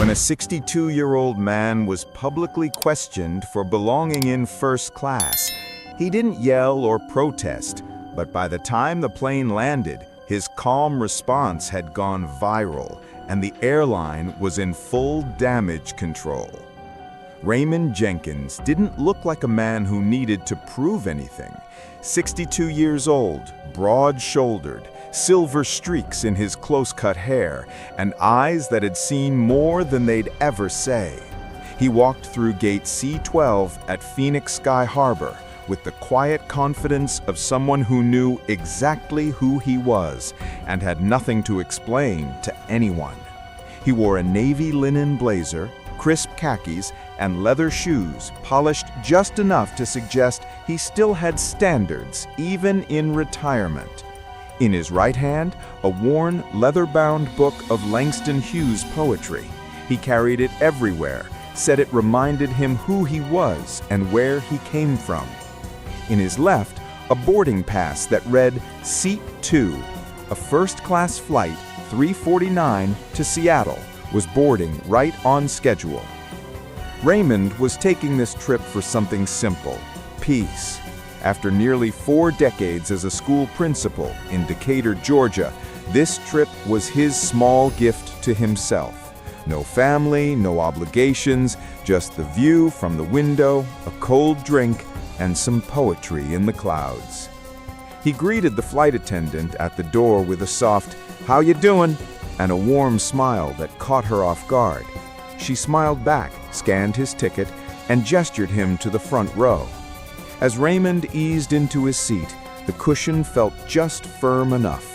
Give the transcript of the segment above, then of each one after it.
when a 62-year-old man was publicly questioned for belonging in first class. He didn't yell or protest, but by the time the plane landed, his calm response had gone viral, and the airline was in full damage control. Raymond Jenkins didn't look like a man who needed to prove anything. 62 years old, broad-shouldered, silver streaks in his close-cut hair, and eyes that had seen more than they'd ever say. He walked through Gate C-12 at Phoenix Sky Harbor with the quiet confidence of someone who knew exactly who he was and had nothing to explain to anyone. He wore a navy linen blazer, crisp khakis, and leather shoes polished just enough to suggest he still had standards, even in retirement. In his right hand, a worn, leather-bound book of Langston Hughes poetry. He carried it everywhere, said it reminded him who he was and where he came from. In his left, a boarding pass that read Seat 2, a first-class flight 349 to Seattle, was boarding right on schedule. Raymond was taking this trip for something simple: peace. After nearly 4 decades as a school principal in Decatur, Georgia, this trip was his small gift to himself. No family, no obligations, just the view from the window, a cold drink, and some poetry in the clouds. He greeted the flight attendant at the door with a soft, "How you doing?" and a warm smile that caught her off guard. She smiled back, scanned his ticket, and gestured him to the front row. As Raymond eased into his seat, the cushion felt just firm enough.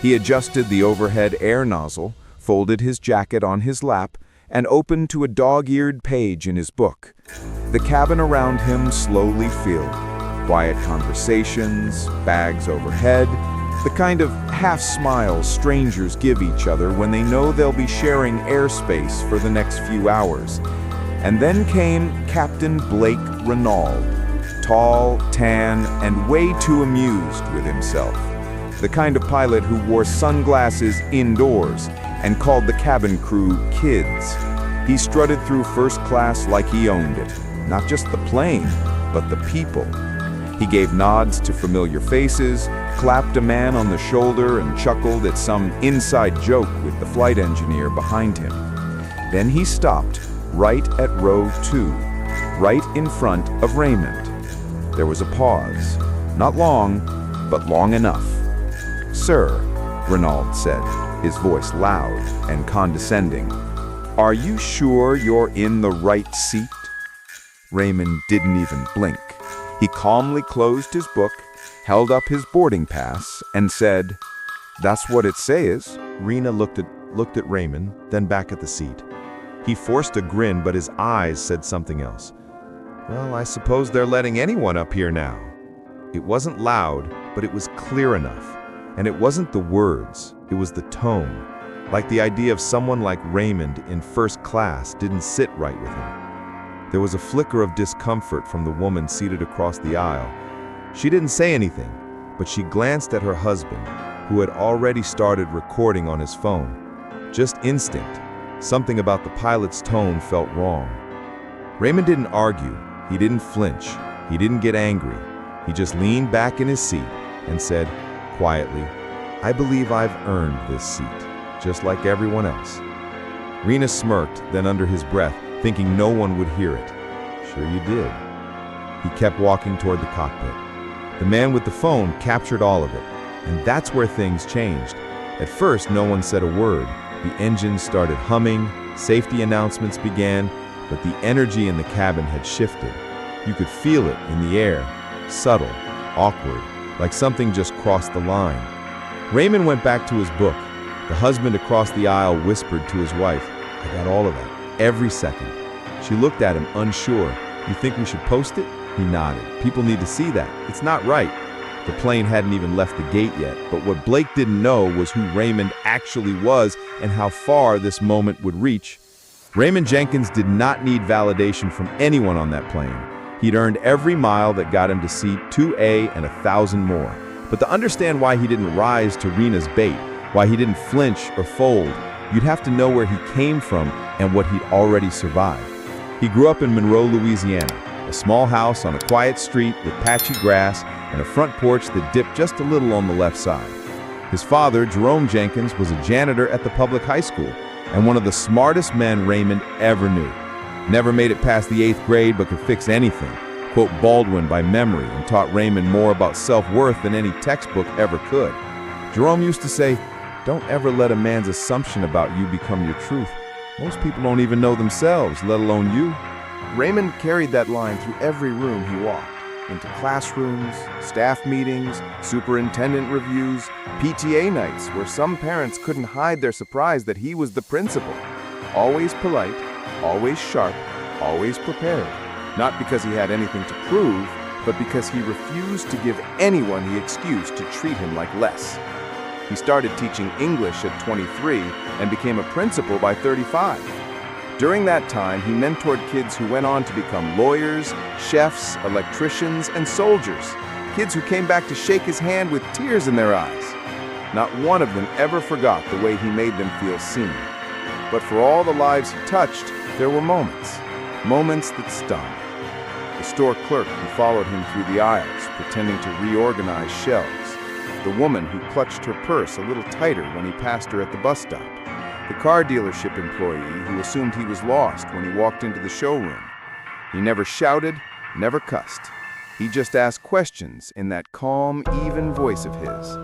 He adjusted the overhead air nozzle, folded his jacket on his lap, and opened to a dog-eared page in his book. The cabin around him slowly filled. Quiet conversations, bags overhead, the kind of half-smiles strangers give each other when they know they'll be sharing airspace for the next few hours. And then came Captain Blake Renaud, tall, tan, and way too amused with himself. The kind of pilot who wore sunglasses indoors and called the cabin crew kids. He strutted through first class like he owned it, not just the plane, but the people. He gave nods to familiar faces, clapped a man on the shoulder, and chuckled at some inside joke with the flight engineer behind him. Then he stopped right at row 2, right in front of Raymond. There was a pause. Not long, but long enough. "Sir," Renaud said, his voice loud and condescending, "are you sure you're in the right seat?" Raymond didn't even blink. He calmly closed his book, held up his boarding pass, and said, "That's what it says." Rena looked at Raymond, then back at the seat. He forced a grin, but his eyes said something else. "Well, I suppose they're letting anyone up here now." It wasn't loud, but it was clear enough. And it wasn't the words, it was the tone. Like the idea of someone like Raymond in first class didn't sit right with him. There was a flicker of discomfort from the woman seated across the aisle. She didn't say anything, but she glanced at her husband, who had already started recording on his phone. Just instinct. Something about the pilot's tone felt wrong. Raymond didn't argue. He didn't flinch. He didn't get angry. He just leaned back in his seat and said, quietly, "I believe I've earned this seat, just like everyone else." Rena smirked, then under his breath, thinking no one would hear it. "Sure you did." He kept walking toward the cockpit. The man with the phone captured all of it, and that's where things changed. At first, no one said a word. The engine started humming, safety announcements began, but the energy in the cabin had shifted. You could feel it in the air, subtle, awkward, like something just crossed the line. Raymond went back to his book. The husband across the aisle whispered to his wife, "I got all of that, every second." She looked at him, unsure. "You think we should post it?" He nodded. "People need to see that. It's not right." The plane hadn't even left the gate yet, but what Blake didn't know was who Raymond actually was and how far this moment would reach. Raymond Jenkins did not need validation from anyone on that plane. He'd earned every mile that got him to seat 2A and 1,000 more. But to understand why he didn't rise to Rena's bait, why he didn't flinch or fold, You'd have to know where he came from and what he'd already survived. He grew up in Monroe, Louisiana, a small house on a quiet street with patchy grass and a front porch that dipped just a little on the left side. His father, Jerome Jenkins, was a janitor at the public high school and one of the smartest men Raymond ever knew. Never made it past the 8th grade but could fix anything, quote Baldwin by memory, and taught Raymond more about self-worth than any textbook ever could. Jerome used to say, "Don't ever let a man's assumption about you become your truth. Most people don't even know themselves, let alone you." Raymond carried that line through every room he walked, into classrooms, staff meetings, superintendent reviews, PTA nights where some parents couldn't hide their surprise that he was the principal. Always polite, always sharp, always prepared. Not because he had anything to prove, but because he refused to give anyone the excuse to treat him like less. He started teaching English at 23 and became a principal by 35. During that time, he mentored kids who went on to become lawyers, chefs, electricians, and soldiers. Kids who came back to shake his hand with tears in their eyes. Not one of them ever forgot the way he made them feel seen. But for all the lives he touched, there were moments that stung. The store clerk who followed him through the aisles, pretending to reorganize shelves. The woman who clutched her purse a little tighter when he passed her at the bus stop. The car dealership employee who assumed he was lost when he walked into the showroom. He never shouted, never cussed. He just asked questions in that calm, even voice of his.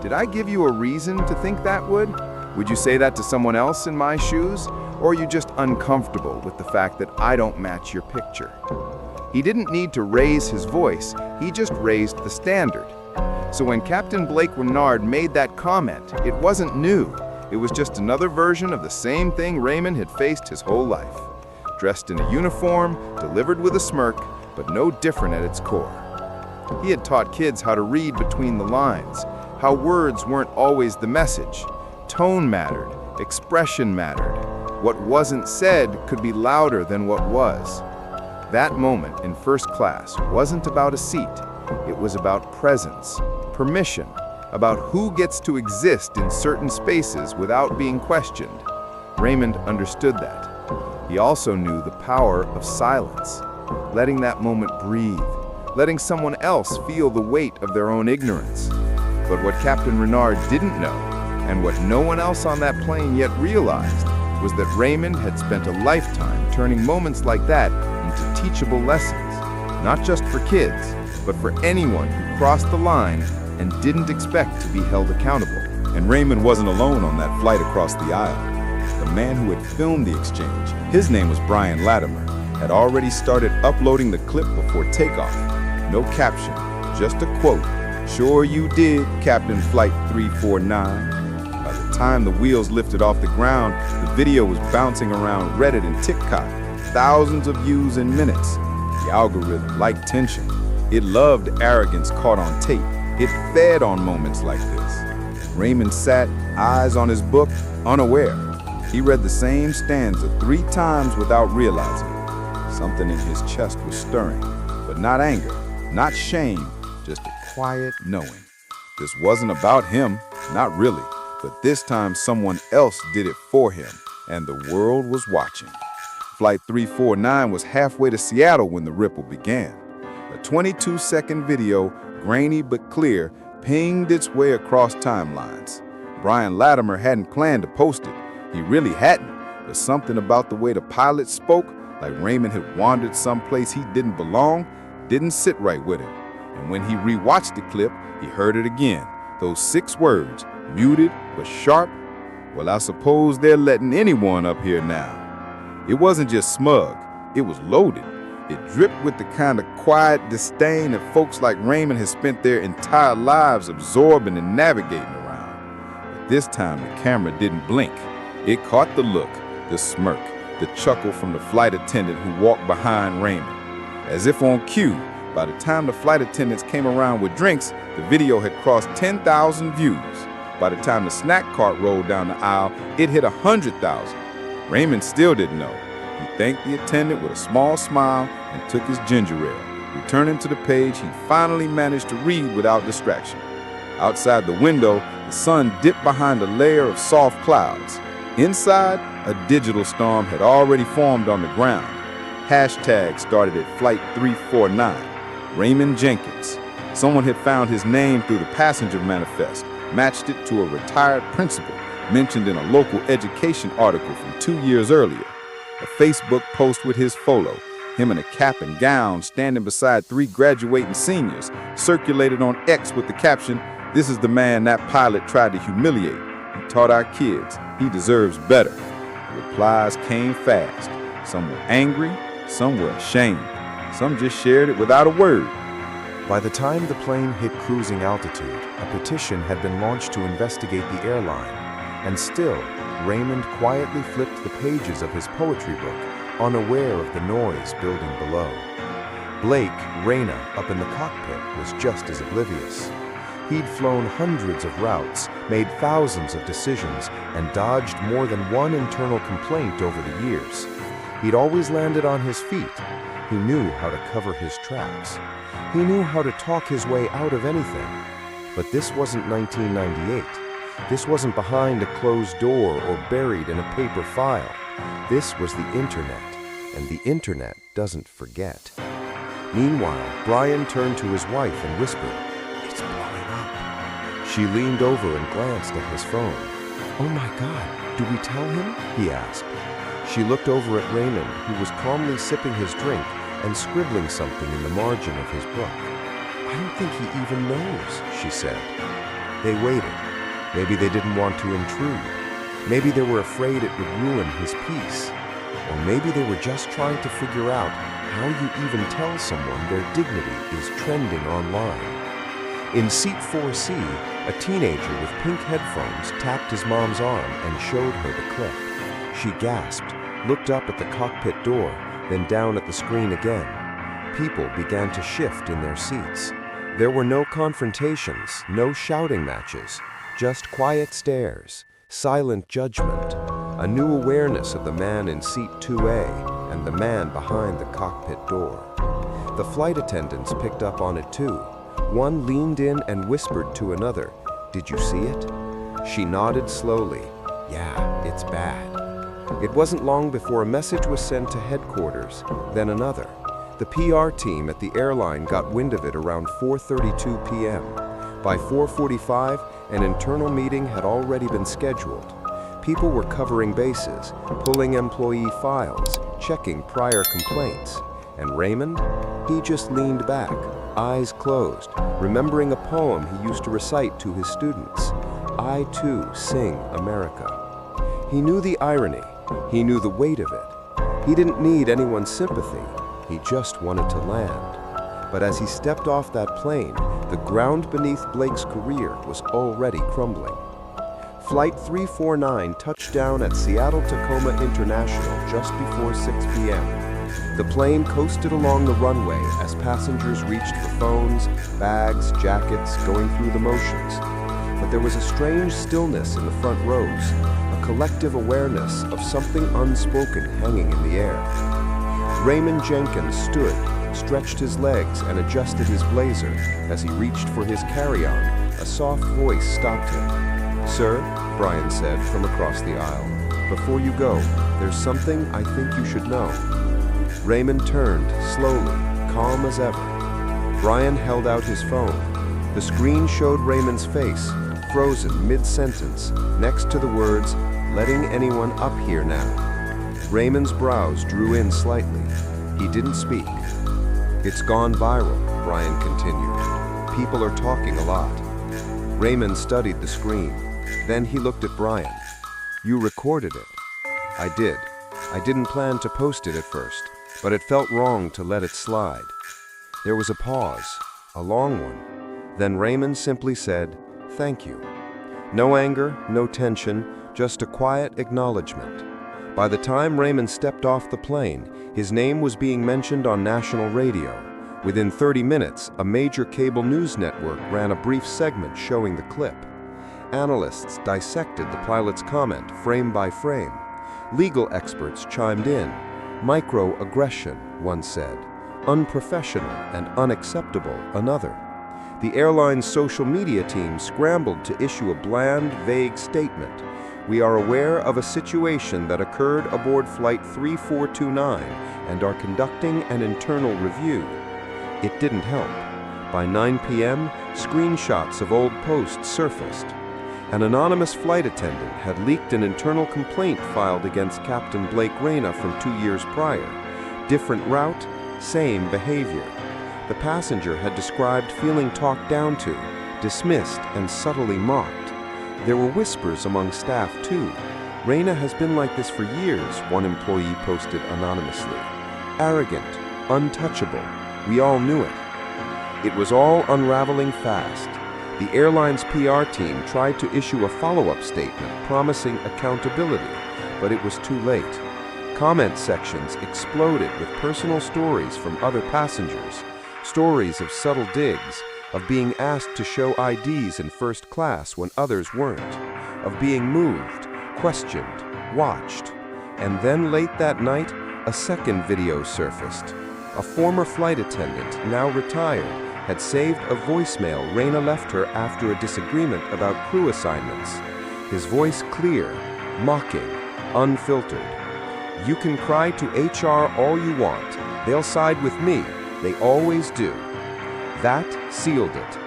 "Did I give you a reason to think that would you say that to someone else in my shoes? Or are you just uncomfortable with the fact that I don't match your picture?" He didn't need to raise his voice, he just raised the standard. So when Captain Blake Renard made that comment, it wasn't new. It was just another version of the same thing Raymond had faced his whole life. Dressed in a uniform, delivered with a smirk, but no different at its core. He had taught kids how to read between the lines, how words weren't always the message. Tone mattered, expression mattered. What wasn't said could be louder than what was. That moment in first class wasn't about a seat. It was about presence, permission, about who gets to exist in certain spaces without being questioned. Raymond understood that. He also knew the power of silence, letting that moment breathe, letting someone else feel the weight of their own ignorance. But what Captain Renard didn't know, and what no one else on that plane yet realized, was that Raymond had spent a lifetime turning moments like that into teachable lessons, not just for kids, but for anyone who crossed the line and didn't expect to be held accountable. And Raymond wasn't alone on that flight across the aisle. The man who had filmed the exchange, his name was Brian Latimer, had already started uploading the clip before takeoff. No caption, just a quote. "Sure you did, Captain Flight 349. By the time the wheels lifted off the ground, the video was bouncing around Reddit and TikTok, thousands of views in minutes. The algorithm liked tension. It loved arrogance caught on tape. It fed on moments like this. Raymond sat, eyes on his book, unaware. He read the same stanza 3 times without realizing it. Something in his chest was stirring, but not anger, not shame, just a quiet knowing. This wasn't about him, not really, but this time someone else did it for him, and the world was watching. Flight 349 was halfway to Seattle when the ripple began. A 22-second video, grainy but clear, pinged its way across timelines. Brian Latimer hadn't planned to post it. He really hadn't, but something about the way the pilot spoke, like Raymond had wandered someplace he didn't belong, didn't sit right with him. And when he rewatched the clip, he heard it again. Those 6 words, muted but sharp. Well, I suppose they're letting anyone up here now. It wasn't just smug, it was loaded. It dripped with the kind of quiet disdain that folks like Raymond had spent their entire lives absorbing and navigating around. But this time the camera didn't blink. It caught the look, the smirk, the chuckle from the flight attendant who walked behind Raymond. As if on cue, by the time the flight attendants came around with drinks, the video had crossed 10,000 views. By the time the snack cart rolled down the aisle, it hit 100,000. Raymond still didn't know. He thanked the attendant with a small smile and took his ginger ale. Returning to the page, he finally managed to read without distraction. Outside the window, the sun dipped behind a layer of soft clouds. Inside, a digital storm had already formed on the ground. Hashtag started at Flight 349, Raymond Jenkins. Someone had found his name through the passenger manifest, matched it to a retired principal mentioned in a local education article from 2 years earlier. A Facebook post with his photo, him in a cap and gown standing beside 3 graduating seniors, circulated on X with the caption, "This is the man that pilot tried to humiliate. He taught our kids. He deserves better." The replies came fast. Some were angry, some were ashamed. Some just shared it without a word. By the time the plane hit cruising altitude, a petition had been launched to investigate the airline. And still, Raymond quietly flipped the pages of his poetry book, unaware of the noise building below. Blake, Rayna, up in the cockpit, was just as oblivious. He'd flown hundreds of routes, made thousands of decisions, and dodged more than one internal complaint over the years. He'd always landed on his feet. He knew how to cover his tracks. He knew how to talk his way out of anything. But this wasn't 1998. This wasn't behind a closed door or buried in a paper file. This was the internet, and the internet doesn't forget. Meanwhile, Brian turned to his wife and whispered, "It's blowing up." She leaned over and glanced at his phone. "Oh my God, do we tell him?" he asked. She looked over at Raymond, who was calmly sipping his drink and scribbling something in the margin of his book. "I don't think he even knows," she said. They waited. Maybe they didn't want to intrude. Maybe they were afraid it would ruin his peace. Or maybe they were just trying to figure out how you even tell someone their dignity is trending online. In seat 4C, a teenager with pink headphones tapped his mom's arm and showed her the clip. She gasped, looked up at the cockpit door, then down at the screen again. People began to shift in their seats. There were no confrontations, no shouting matches, just quiet stares, silent judgment, a new awareness of the man in seat 2A and the man behind the cockpit door. The flight attendants picked up on it too. One leaned in and whispered to another, "Did you see it?" She nodded slowly. "Yeah, it's bad." It wasn't long before a message was sent to headquarters, then another. The PR team at the airline got wind of it around 4:32 p.m. By 4:45, an internal meeting had already been scheduled. People were covering bases, pulling employee files, checking prior complaints. And Raymond? He just leaned back, eyes closed, remembering a poem he used to recite to his students. "I too sing America." He knew the irony. He knew the weight of it. He didn't need anyone's sympathy. He just wanted to land. But as he stepped off that plane, the ground beneath Blake's career was already crumbling. Flight 349 touched down at Seattle-Tacoma International just before 6 p.m. The plane coasted along the runway as passengers reached for phones, bags, jackets, going through the motions. But there was a strange stillness in the front rows, a collective awareness of something unspoken hanging in the air. Raymond Jenkins stood, stretched his legs, and adjusted his blazer. As he reached for his carry-on, a soft voice stopped him. "Sir," Brian said from across the aisle, "before you go, there's something I think you should know." Raymond turned, slowly, calm as ever. Brian held out his phone. The screen showed Raymond's face, frozen mid-sentence, next to the words, "Letting anyone up here now." Raymond's brows drew in slightly. He didn't speak. "It's gone viral," Brian continued. "People are talking a lot." Raymond studied the screen. Then he looked at Brian. "You recorded it." "I did. I didn't plan to post it at first, but it felt wrong to let it slide." There was a pause, a long one. Then Raymond simply said, "Thank you." No anger, no tension, just a quiet acknowledgement. By the time Raymond stepped off the plane, his name was being mentioned on national radio. Within 30 minutes, a major cable news network ran a brief segment showing the clip. Analysts dissected the pilot's comment frame by frame. Legal experts chimed in. "Microaggression," one said. "Unprofessional and unacceptable," another. The airline's social media team scrambled to issue a bland, vague statement. We are aware of a situation that occurred aboard Flight 3429 and are conducting an internal review. It didn't help. By 9 p.m., screenshots of old posts surfaced. An anonymous flight attendant had leaked an internal complaint filed against Captain Blake Reyna from 2 years prior. Different route, same behavior. The passenger had described feeling talked down to, dismissed, and subtly mocked. There were whispers among staff, too. Reyna has been like this for years, one employee posted anonymously. Arrogant, untouchable. We all knew it. It was all unraveling fast. The airline's PR team tried to issue a follow-up statement promising accountability, but it was too late. Comment sections exploded with personal stories from other passengers, stories of subtle digs, of being asked to show IDs in first class when others weren't, of being moved, questioned, watched. And then late that night, a second video surfaced. A former flight attendant, now retired, had saved a voicemail Reyna left her after a disagreement about crew assignments. His voice clear, mocking, unfiltered. "You can cry to HR all you want. They'll side with me. They always do." That sealed it.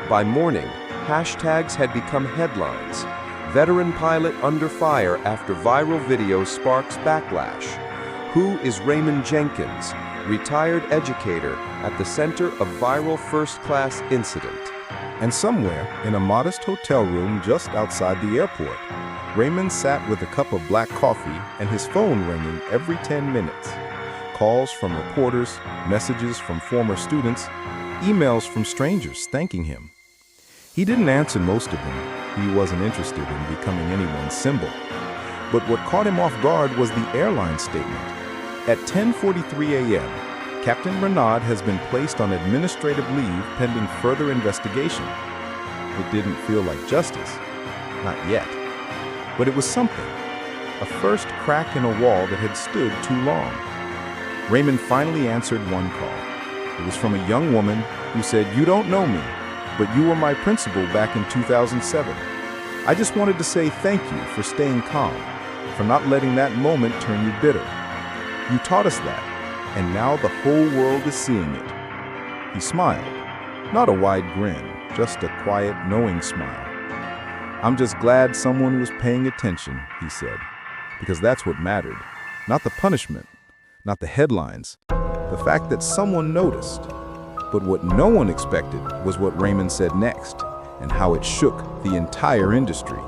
By morning, hashtags had become headlines. Veteran pilot under fire after viral video sparks backlash. Who is Raymond Jenkins, retired educator at the center of viral first-class incident? And somewhere, in a modest hotel room just outside the airport, Raymond sat with a cup of black coffee and his phone ringing every 10 minutes. Calls from reporters, messages from former students, emails from strangers thanking him. He didn't answer most of them. He wasn't interested in becoming anyone's symbol. But what caught him off guard was the airline statement. At 10:43 a.m., Captain Renaud has been placed on administrative leave pending further investigation. It didn't feel like justice. Not yet. But it was something. A first crack in a wall that had stood too long. Raymond finally answered one call. It was from a young woman who said, "You don't know me, but you were my principal back in 2007. I just wanted to say thank you for staying calm, for not letting that moment turn you bitter. You taught us that, and now the whole world is seeing it." He smiled. Not a wide grin, just a quiet, knowing smile. "I'm just glad someone was paying attention," he said, "because that's what mattered. Not the punishment, not the headlines. The fact that someone noticed." But what no one expected was what Raymond said next, and how it shook the entire industry.